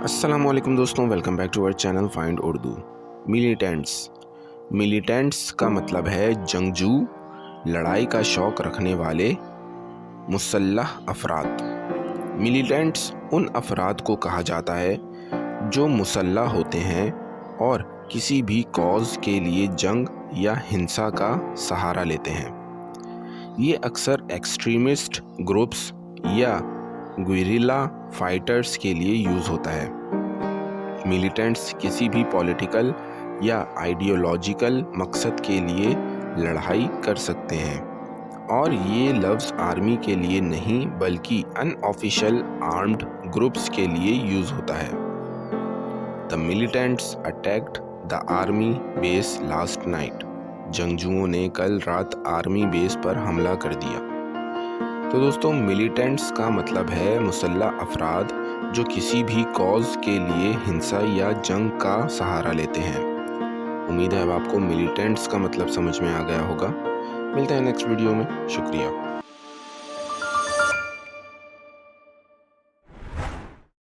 अस्सलाम वालेकुम दोस्तों, welcome back to our channel find Urdu. Militants का मतलब है जंगजू, लड़ाई का शौक रखने वाले मुसल्लह अफराद। मिलिटेंट्स उन अफराद को कहा जाता है जो मुसल्लह होते हैं और किसी भी कॉज के लिए जंग या हिंसा का सहारा लेते हैं। ये अक्सर एक्सट्रीमिस्ट ग्रुप्स या गुरिल्ला फाइटर्स के लिए यूज़ होता है। मिलिटेंट्स किसी भी पॉलिटिकल या आइडियोलॉजिकल मकसद के लिए लड़ाई कर सकते हैं, और ये लफ्ज़ आर्मी के लिए नहीं बल्कि अनऑफिशियल आर्म्ड ग्रुप्स के लिए यूज़ होता है। The militants attacked the army base last night. जंगजुओं ने कल रात आर्मी बेस पर हमला कर दिया। तो दोस्तों, मिलिटेंट्स का मतलब है मुसल्लह अफराद जो किसी भी कॉज के लिए हिंसा या जंग का सहारा लेते हैं। उम्मीद है अब आपको मिलिटेंट्स का मतलब समझ में आ गया होगा। मिलते हैं नेक्स्ट वीडियो में। शुक्रिया।